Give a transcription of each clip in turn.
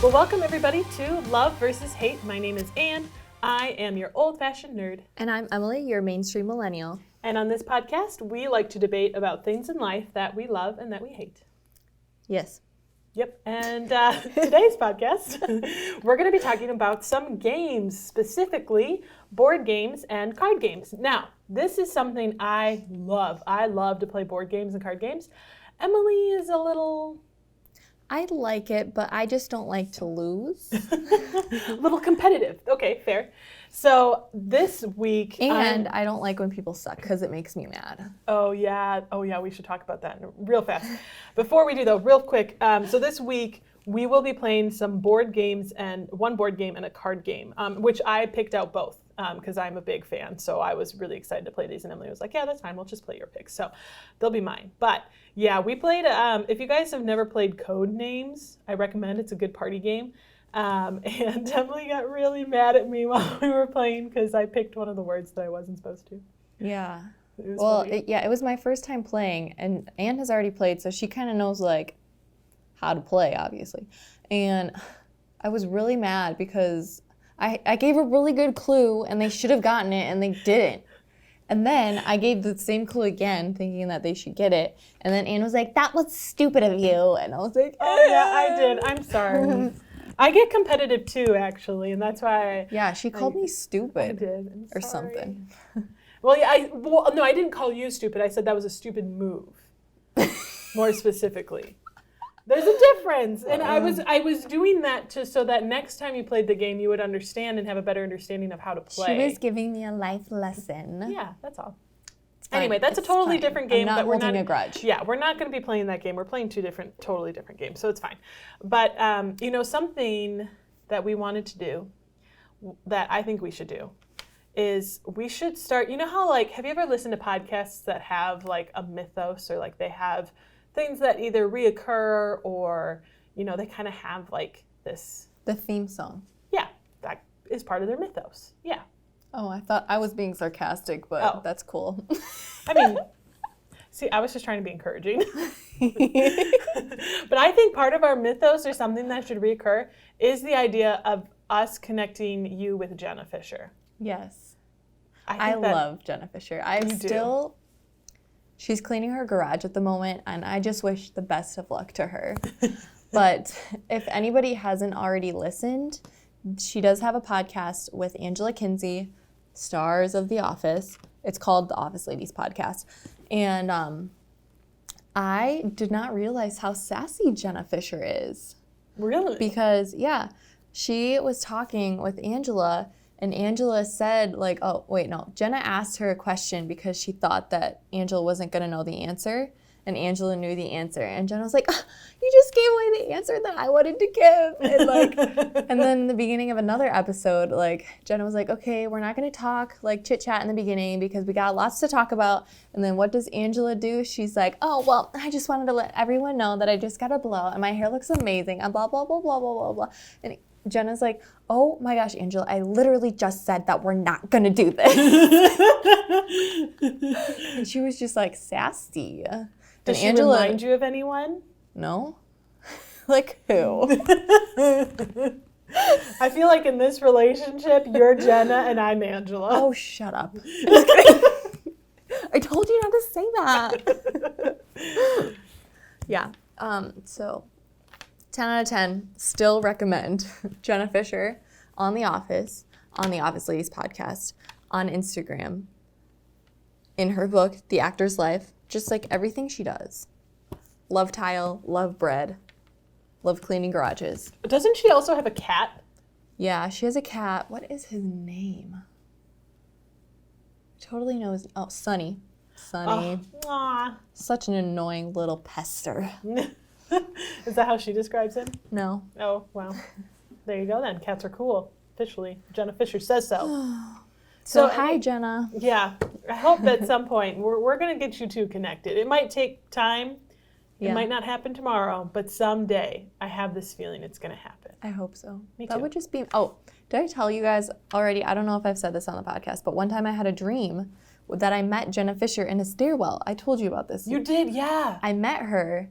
Well, welcome everybody to Love versus Hate. My name is Anne. I am your old-fashioned nerd. And I'm Emily, your mainstream millennial. And on this podcast, we like to debate about things in life that we love and that we hate. Yes. Yep. And today's podcast, we're going to be talking about some games, specifically board games and card games. Now, this is something I love. I love to play board games and card games. Emily is a little... I like it, but I just don't like to lose. A little competitive. Okay, fair. So this week... And I don't like when people suck because it makes me mad. Oh yeah, we should talk about that real fast. Before we do though, real quick, so this week we will be playing some board games, and one board game and a card game, which I picked out both because I'm a big fan. So I was really excited to play these, and Emily was like, yeah, that's fine, we'll just play your picks. So they'll be mine. But yeah, we played, if you guys have never played Code Names, I recommend. It's a good party game. And Emily got really mad at me while we were playing because I picked one of the words that I wasn't supposed to. Yeah. Well, it was my first time playing, and Anne has already played, so she kind of knows like how to play, obviously. And I was really mad because I gave a really good clue, and they should have gotten it, and they didn't. And then I gave the same clue again, thinking that they should get it. And then Anne was like, "That was stupid of you." And I was like, "Oh yeah, I did. I'm sorry." I get competitive too, actually, and that's why. Yeah, she called me stupid. I did. Or something. Well, yeah, no, I didn't call you stupid. I said that was a stupid move. More specifically. There's a difference. And I was doing that so that next time you played the game, you would understand and have a better understanding of how to play. She was giving me a life lesson. Yeah, that's all. Anyway, that's a totally different game. I'm not holding a grudge. Yeah, we're not going to be playing that game. We're playing two totally different games, so it's fine. But, something that we wanted to do that I think we should do is we should start, how, have you ever listened to podcasts that have, a mythos or, they have things that either reoccur or, they kind of have, this... The theme song. Yeah, that is part of their mythos. Yeah. Oh, I thought I was being sarcastic, but that's cool. I mean, see, I was just trying to be encouraging. But I think part of our mythos or something that should reoccur is the idea of us connecting you with Jenna Fisher. Yes. I love Jenna Fisher. She's cleaning her garage at the moment, and I just wish the best of luck to her. But if anybody hasn't already listened, she does have a podcast with Angela Kinsey, stars of The Office. It's called The Office Ladies Podcast. And I did not realize how sassy Jenna Fisher is. Really? Because, she was talking with Angela, and Angela said, Jenna asked her a question because she thought that Angela wasn't going to know the answer. And Angela knew the answer. And Jenna was like, "Oh, you just gave away the answer that I wanted to give." And and then in the beginning of another episode, Jenna was like, "Okay, we're not going to talk, chit-chat in the beginning because we got lots to talk about." And then what does Angela do? She's like, "Oh, well, I just wanted to let everyone know that I just got a blow and my hair looks amazing and blah, blah, blah, blah, blah, blah, blah." And Jenna's like, "Oh my gosh, Angela, I literally just said that we're not going to do this." And she was just sassy. Does she remind you of anyone? No. Who? I feel like in this relationship, you're Jenna and I'm Angela. Oh, shut up. I told you not to say that. Yeah. So 10 out of 10, still recommend Jenna Fisher on The Office Ladies Podcast, on Instagram, in her book, The Actor's Life. Just everything she does. Love tile, love bread, love cleaning garages. Doesn't she also have a cat? Yeah, she has a cat. What is his name? Totally knows. Oh, Sunny. Sunny. Oh, such an annoying little pester. Is that how she describes him? No. Oh, wow. There you go then. Cats are cool. Officially. Jenna Fisher says so. So hi, Jenna. Yeah. I hope at some point we're going to get you two connected. It might take time. It might not happen tomorrow, but someday I have this feeling it's going to happen. I hope so. Me too. That would just be... Oh, did I tell you guys already? I don't know if I've said this on the podcast, but one time I had a dream that I met Jenna Fisher in a stairwell. I told you about this. You did, yeah. I met her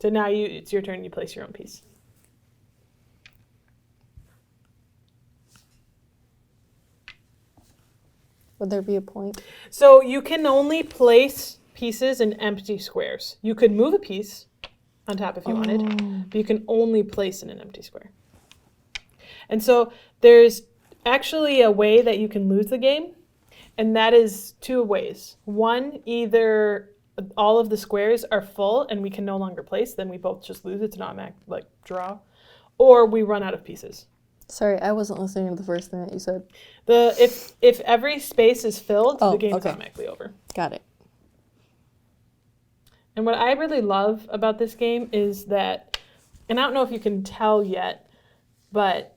So now it's your turn. You place your own piece. Would there be a point? So you can only place pieces in empty squares. You could move a piece on top if you wanted, but you can only place in an empty square. And so there's actually a way that you can lose the game, and that is two ways. One, either all of the squares are full and we can no longer place, then we both just lose. It's an automatic draw. Or we run out of pieces. Sorry, I wasn't listening to the first thing that you said. If every space is filled, the game is automatically over. Got it. And what I really love about this game is that, and I don't know if you can tell yet, but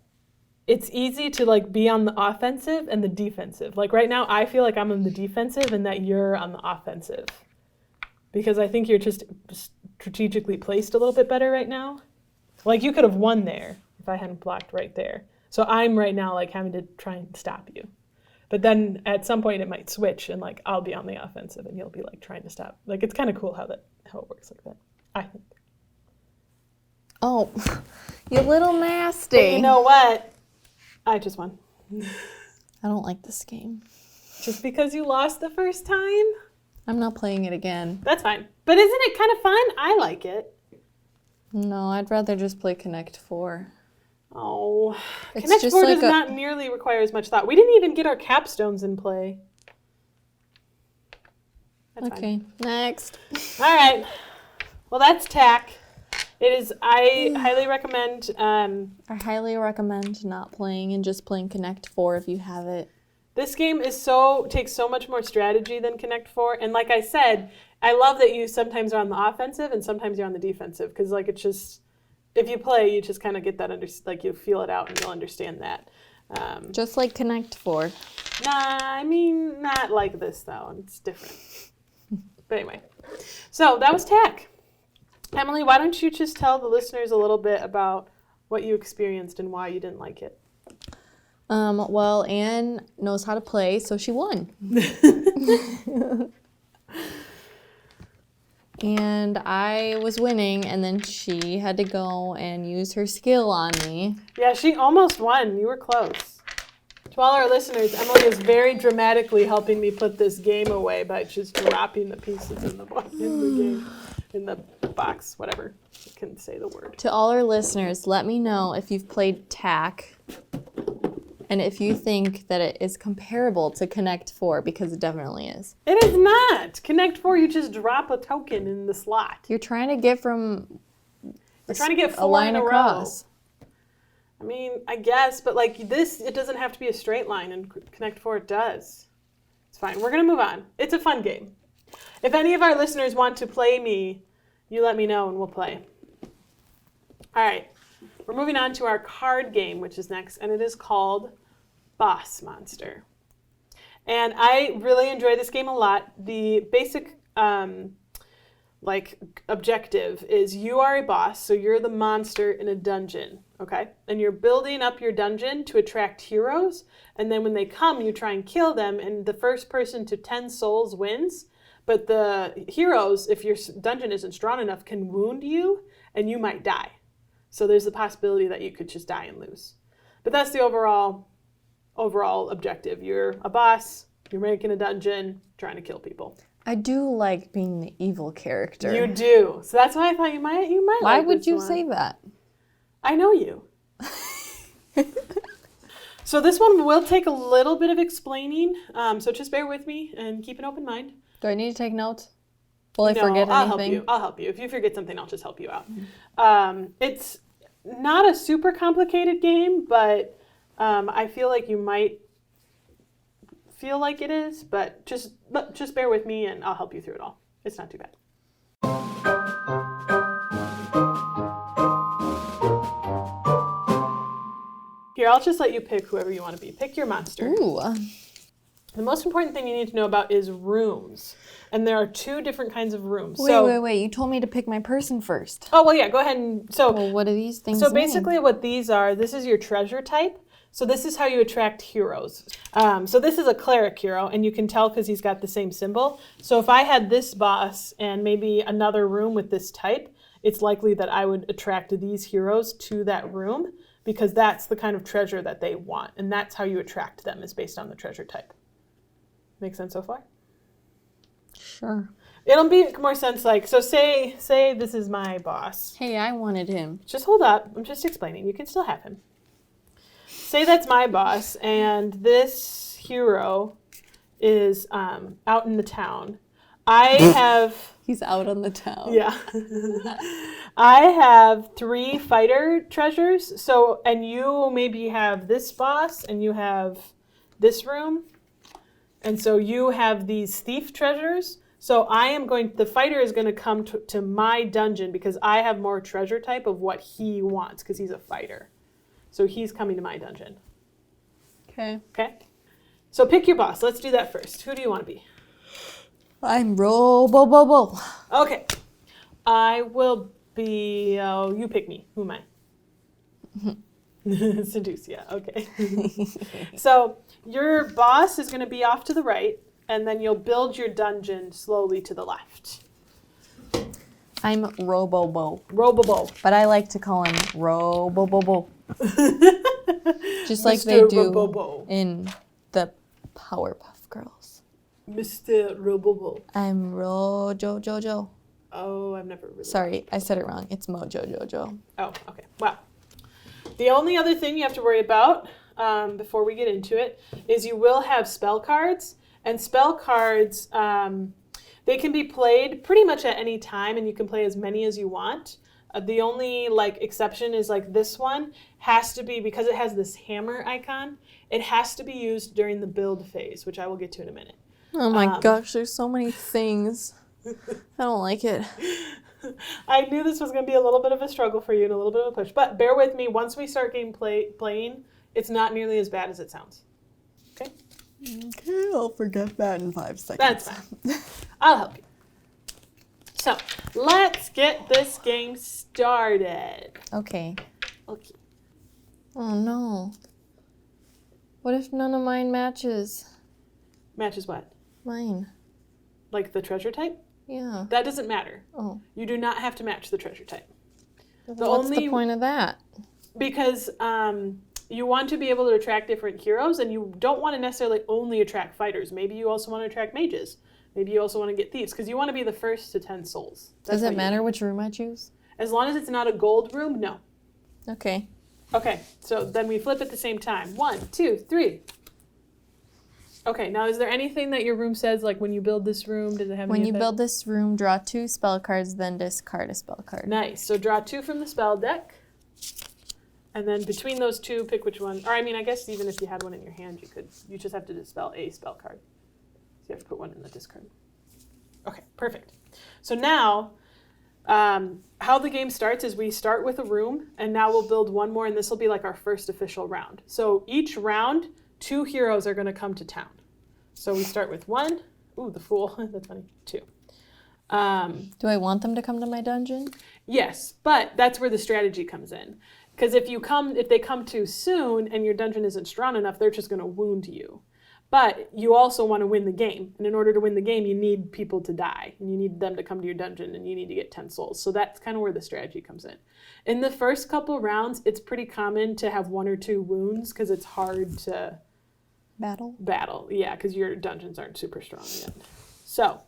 it's easy to be on the offensive and the defensive. Like right now, I feel like I'm on the defensive and that you're on the offensive. Because I think you're just strategically placed a little bit better right now. Like you could have won there if I hadn't blocked right there. So I'm right now having to try and stop you. But then at some point it might switch and I'll be on the offensive and you'll be trying to stop. It's kind of cool how it works like that, I think. Oh, you little nasty. But you know what? I just won. I don't like this game. Just because you lost the first time? I'm not playing it again. That's fine. But isn't it kind of fun? I like it. No, I'd rather just play Connect 4. Oh, It's Connect just 4 like does not nearly require as much thought. We didn't even get our capstones in play. That's Okay, next. All right. Well, that's TAC. It is. I highly recommend. I highly recommend not playing and just playing Connect 4 if you have it. This game takes so much more strategy than Connect 4, and like I said, I love that you sometimes are on the offensive and sometimes you're on the defensive because it's just. If you play, you just kind of get that you feel it out and you'll understand that. Just like Connect 4. Nah, I mean, not like this, though. It's different. But anyway, so that was TAC. Emily, why don't you just tell the listeners a little bit about what you experienced and why you didn't like it? Well, Anne knows how to play, so she won. And I was winning, and then she had to go and use her skill on me. Yeah, she almost won. You were close. To all our listeners, Emily is very dramatically helping me put this game away by just dropping the pieces in the game, in the box, whatever. I couldn't say the word. To all our listeners, let me know if you've played TAC and if you think that it is comparable to Connect 4, because it definitely is. It is not. Connect 4, you just drop a token in the slot. You're trying to get from You're trying to get 4 a line in a across. row. I mean, I guess, but this, it doesn't have to be a straight line, and Connect 4 it does. It's fine. We're going to move on. It's a fun game. If any of our listeners want to play me, you let me know and we'll play. All right. We're moving on to our card game, which is next, and it is called Boss Monster. And I really enjoy this game a lot. The basic objective is you are a boss, so you're the monster in a dungeon, okay? And you're building up your dungeon to attract heroes, and then when they come, you try and kill them, and the first person to 10 souls wins. But the heroes, if your dungeon isn't strong enough, can wound you, and you might die. So there's the possibility that you could just die and lose. But that's the overall objective. You're a boss, you're making a dungeon, trying to kill people. I do like being the evil character. You do. So that's why I thought you might Why like would this you one. say that? I know you. So this one will take a little bit of explaining. So just bear with me and keep an open mind. Do I need to take notes? Will I No, forget I'll anything? I'll help you. If you forget something, I'll just help you out. It's not a super complicated game, but I feel like you might feel like it is, but just bear with me and I'll help you through it all. It's not too bad. Here, I'll just let you pick whoever you want to be. Pick your monster. Ooh. The most important thing you need to know about is rooms. And there are 2 different kinds of rooms. Wait. You told me to pick my person first. Oh, well, yeah, go ahead and... Well, what are these things So mean? basically what these are, this is your treasure type. So this is how you attract heroes. So this is a cleric hero, and you can tell because he's got the same symbol. So if I had this boss and maybe another room with this type, it's likely that I would attract these heroes to that room because that's the kind of treasure that they want. And that's how you attract them, is based on the treasure type. Make sense so far? Sure. It'll make more sense like, so say this is my boss. Hey, I wanted him. Just hold up. I'm just explaining. You can still have him. Say that's my boss, and this hero is out in the town. I have... He's out on the town. Yeah. I have 3 fighter treasures. So, and you maybe have this boss, and you have this room. And so you have these thief treasures. So the fighter is going to come to my dungeon because I have more treasure type of what he wants because he's a fighter. So he's coming to my dungeon. Okay. Okay? So pick your boss. Let's do that first. Who do you want to be? I'm Robo-Bobo. Okay. I will be... Oh, you pick me. Who am I? Seduce, yeah. Okay. So your boss is going to be off to the right, and then you'll build your dungeon slowly to the left. I'm Robo-Bo. Robo-Bo. But I like to call him Robo-Bobo. Just like Mr. they do Robo-Bo. in the Powerpuff Girls. Mr. Robo-Bo. I'm Ro-Jo-Jo-Jo. Oh, I've never really... Sorry, I said it wrong. It's Mojo-Jo-Jo. Oh, okay. Wow. The only other thing you have to worry about before we get into it is you will have spell cards. And spell cards, they can be played pretty much at any time, and you can play as many as you want. The only exception is this one has to be, because it has this hammer icon, it has to be used during the build phase, which I will get to in a minute. Oh my gosh, there's so many things. I don't like it. I knew this was going to be a little bit of a struggle for you and a little bit of a push, but bear with me. Once we start playing, it's not nearly as bad as it sounds. Okay? Okay, I'll forget that in 5 seconds. That's fine. I'll help you. So, let's get this game started. Okay. Okay. Oh no. What if none of mine matches? Matches what? Mine. Like the treasure type? Yeah. That doesn't matter. Oh. You do not have to match the treasure type. What's the point of that? Because you want to be able to attract different heroes, and you don't want to necessarily only attract fighters. Maybe you also want to attract mages. Maybe you also want to get thieves, because you want to be the first to 10 souls. Does it matter which room I choose? As long as it's not a gold room, no. Okay. Okay, so then we flip at the same time. 1, 2, 3. Okay, now is there anything that your room says, like when you build this room, does it have When any you build this room, draw 2 spell cards, then discard a spell card. Nice. So draw 2 from the spell deck. And then between those 2, pick which one. Or I mean, I guess even if you had one in your hand, you just have to dispel a spell card. So you have to put one in the discard. Okay, perfect. So now, how the game starts is we start with a room, and now we'll build one more, and this will be like our first official round. So each round, 2 heroes are going to come to town. So we start with 1. Ooh, the fool. That's funny. 2. Do I want them to come to my dungeon? Yes, but that's where the strategy comes in. Because if they come too soon and your dungeon isn't strong enough, they're just going to wound you. But you also want to win the game. And in order to win the game, you need people to die. And you need them to come to your dungeon, and you need to get 10 souls. So that's kind of where the strategy comes in. In the first couple rounds, it's pretty common to have 1 or 2 wounds because it's hard to... Battle, yeah, because your dungeons aren't super strong yet. So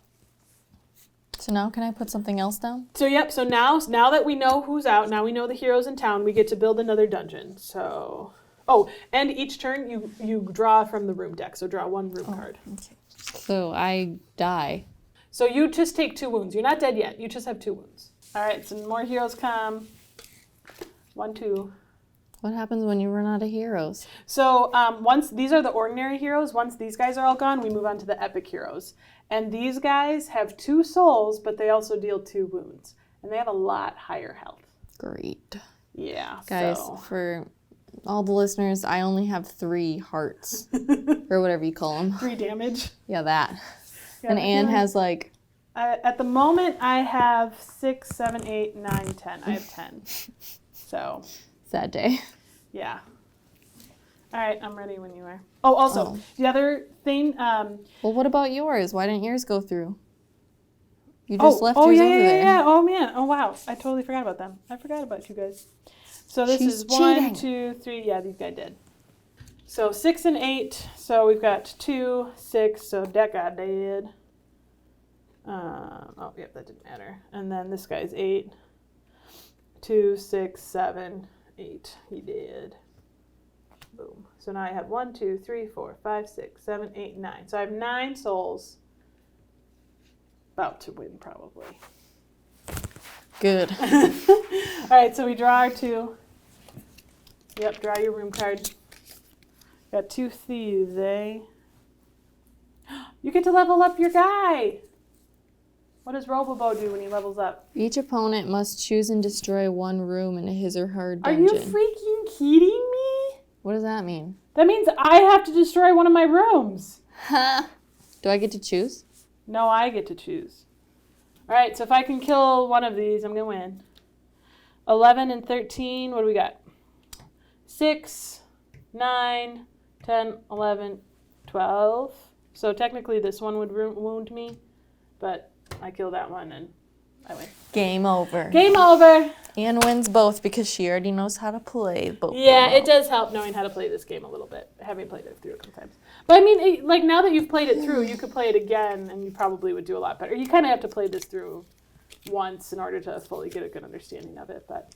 now can I put something else down? So yep, so now that we know who's out, now we know the heroes in town, we get to build another dungeon. So, and each turn you draw from the room deck, so draw 1 room card. Okay. So I die. So you just take 2 wounds. You're not dead yet, you just have 2 wounds. All right, so more heroes come. 1, 2. What happens when you run out of heroes? So once these are the ordinary heroes, once these guys are all gone, we move on to the epic heroes. And these guys have 2 souls, but they also deal 2 wounds. And they have a lot higher health. Great. Yeah. Guys, for all the listeners, I only have 3 hearts. Or whatever you call them. 3 damage. Yeah, that. Yeah, and Anne has like... at the moment, I have 6, 7, 8, 9, 10. I have 10. So... Sad day. Yeah. All right, I'm ready when you are. Oh, also, the other thing... well, what about yours? Why didn't yours go through? You just left yours over there. Yeah. Oh, man. Oh, wow. I totally forgot about them. I forgot about you guys. So this She's is 1, cheating. 2, 3. Yeah, these guys did. So 6 and 8. So we've got 2, 6. So that guy did. Oh, yep, that didn't matter. And then this guy's 8. 2, 6, 7, 8. He did. Boom. So now I have 1, 2, 3, 4, 5, 6, 7, 8, 9. So I have 9 souls. About to win, probably. Good. All right, so we draw our 2. Yep, draw your room card. Got 2 thieves, eh? You get to level up your guy. What does Robobo do when he levels up? Each opponent must choose and destroy one room in his or her Are dungeon. you freaking kidding me? What does that mean? That means I have to destroy one of my rooms. Do I get to choose? No, I get to choose. All right, so if I can kill one of these, I'm going to win. 11 and 13, what do we got? 6, 9, 10, 11, 12. So technically this one would wound me, but I kill that one and I win. Game over. Game over. Anne wins both because she already knows how to play both. Yeah, it does help knowing how to play this game a little bit, having played it through a couple times. But I mean, like now that you've played it through, you could play it again and you probably would do a lot better. You kind of have to play this through once in order to fully get a good understanding of it, but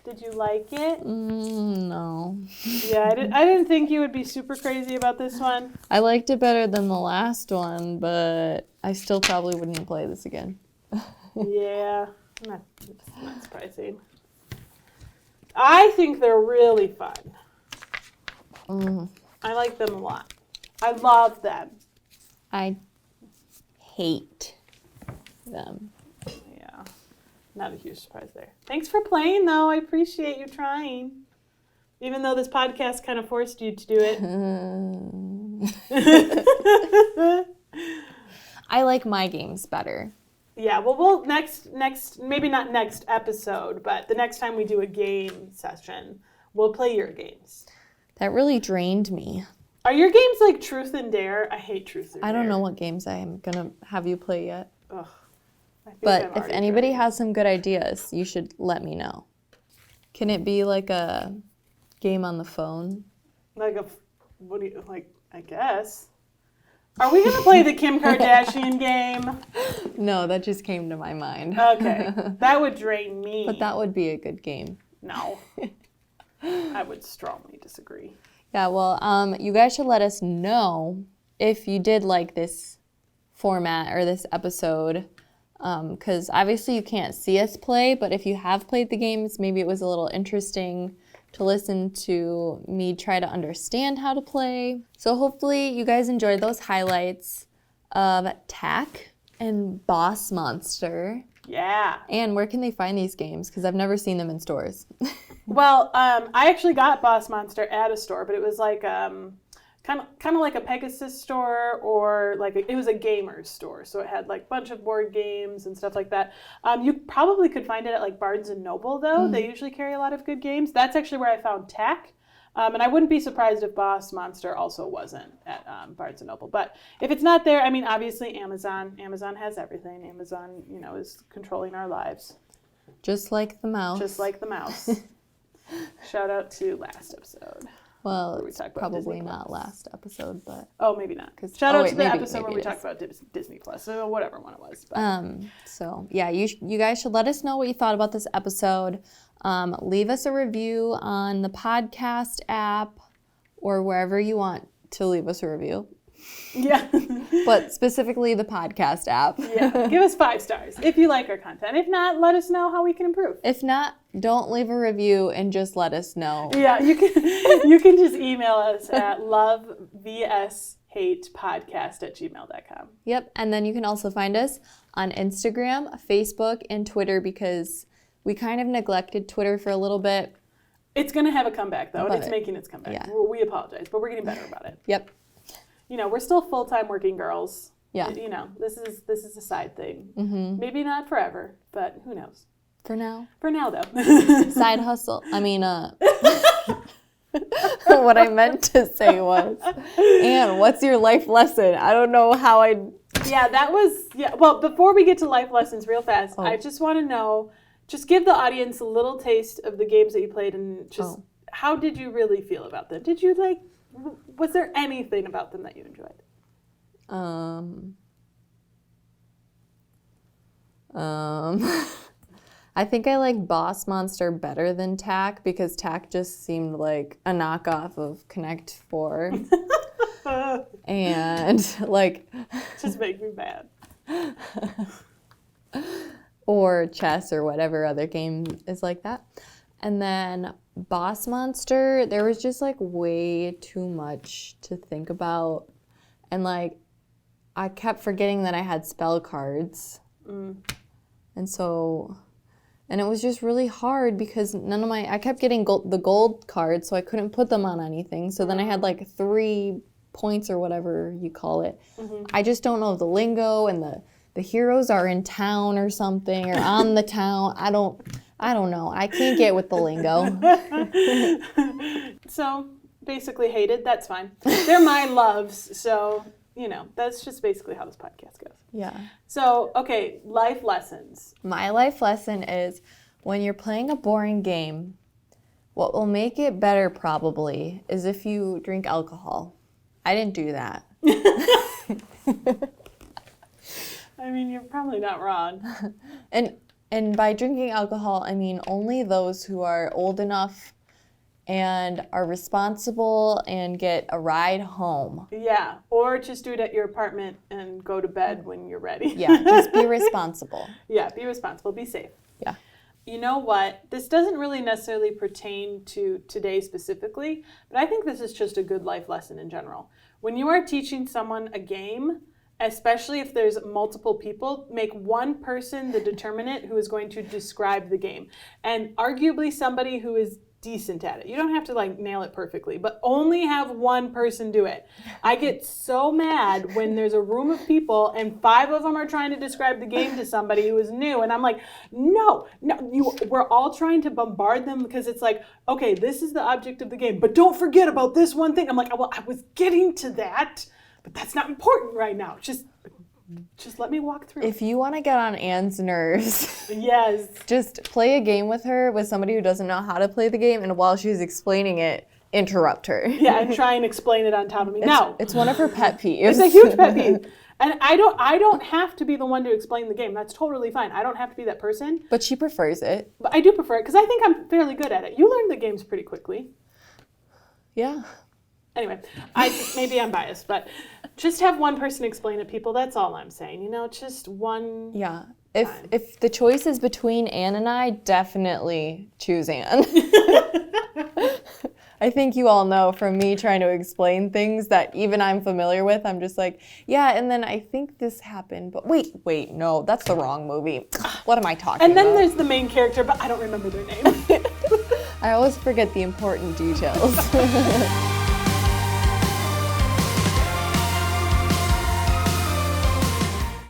did you like it? No. Yeah, I didn't think you would be super crazy about this one. I liked it better than the last one, but I still probably wouldn't play this again. Yeah, not surprising. I think they're really fun. I like them a lot. I love them. I hate them. Yeah, not a huge surprise there. Thanks for playing, though. I appreciate you trying. Even though this podcast kind of forced you to do it. I like my games better. Yeah, well, we'll next, maybe not next episode, but the next time we do a game session, we'll play your games. That really drained me. Are your games like Truth and Dare? I hate Truth and Dare. I don't know what games I am going to have you play yet. Ugh. But if anybody has some good ideas, you should let me know. Can it be like a game on the phone? Like what do you, like, I guess. Are we going to play the Kim Kardashian game? No, that just came to my mind. Okay. That would drain me. But that would be a good game. No. I would strongly disagree. Yeah, well, you guys should let us know if you did like this format or this episode. Because obviously you can't see us play, but if you have played the games, maybe it was a little interesting to listen to me try to understand how to play. So hopefully you guys enjoyed those highlights of Tack and Boss Monster. Yeah. And where can they find these games? Because I've never seen them in stores. Well, I actually got Boss Monster at a store, but it was like kind of like a Pegasus store, or like it was a gamer's store. So it had like a bunch of board games and stuff like that. You probably could find it at like Barnes and Noble though. They usually carry a lot of good games. That's actually where I found Tack. And I wouldn't be surprised if Boss Monster also wasn't at Barnes and Noble. But if it's not there, I mean, obviously Amazon. Amazon has everything. Amazon, is controlling our lives. Just like the mouse. Just like the mouse. Shout out to last episode. Well, we it's talked about probably Disney not Plus. last episode, but... Oh, maybe not. Shout out to the maybe episode where we it talked is. about Disney Plus, or whatever one it was. But. So, yeah, you guys should let us know what you thought about this episode. Leave us a review on the podcast app or wherever you want to leave us a review. Yeah. But specifically the podcast app. Yeah. Give us 5 stars if you like our content. If not, let us know how we can improve. If not, don't leave a review and just let us know. Yeah, you can just email us at lovevshatepodcast@gmail.com. Yep, and then you can also find us on Instagram, Facebook, and Twitter because we kind of neglected Twitter for a little bit. It's going to have a comeback, though, and But- it's making its comeback. yeah. We apologize, but we're getting better about it. Yep. We're still full-time working girls. Yeah. This is a side thing. Mm-hmm. Maybe not forever, but who knows? For now. For now, though. Side hustle. I mean, what I meant to say was, Anne, what's your life lesson? I don't know how I Yeah, that was, well, before we get to life lessons real fast, I just want to know, just give the audience a little taste of the games that you played and just how did you really feel about them? Did you was there anything about them that you enjoyed? I think I like Boss Monster better than TAC because TAC just seemed like a knockoff of Connect 4. And just make me mad. Or chess or whatever other game is like that. And then Boss Monster, there was just way too much to think about. And I kept forgetting that I had spell cards. And so, and it was just really hard because I kept getting the gold cards, so I couldn't put them on anything. So then I had 3 points or whatever you call it. I just don't know the lingo, and the heroes are in town or something, or on the town. I don't know. I can't get with the lingo. So basically hated. That's fine. They're my loves. So, that's just basically how this podcast goes. Yeah. So, okay, life lessons. My life lesson is when you're playing a boring game, what will make it better probably is if you drink alcohol. I didn't do that. I mean, you're probably not wrong. And by drinking alcohol, I mean only those who are old enough and are responsible and get a ride home. Yeah, or just do it at your apartment and go to bed when you're ready. Yeah, just be responsible. Yeah, be responsible, be safe. Yeah. You know what? This doesn't really necessarily pertain to today specifically, but I think this is just a good life lesson in general. When you are teaching someone a game, especially if there's multiple people, make one person the determinant who is going to describe the game. And arguably somebody who is decent at it. You don't have to nail it perfectly, but only have one person do it. I get so mad when there's a room of people and 5 of them are trying to describe the game to somebody who is new, and I'm like, no, we're all trying to bombard them because it's okay, this is the object of the game, but don't forget about this one thing. I'm like, well, I was getting to that, but that's not important right now. Just let me walk through. If you want to get on Anne's nerves, yes, just play a game with her with somebody who doesn't know how to play the game, and while she's explaining it, interrupt her. Yeah, and try and explain it on top of me. It's one of her pet peeves. It's a huge pet peeve. And I don't have to be the one to explain the game. That's totally fine. I don't have to be that person. But she prefers it. But I do prefer it because I think I'm fairly good at it. You learn the games pretty quickly. Yeah. Anyway, maybe I'm biased, but just have one person explain it, people. That's all I'm saying. Just one. Yeah. If the choice is between Anne and I, definitely choose Anne. I think you all know from me trying to explain things that even I'm familiar with, I'm just yeah, and then I think this happened, but wait, no, that's the wrong movie. What am I talking about? And then there's the main character, but I don't remember their name. I always forget the important details.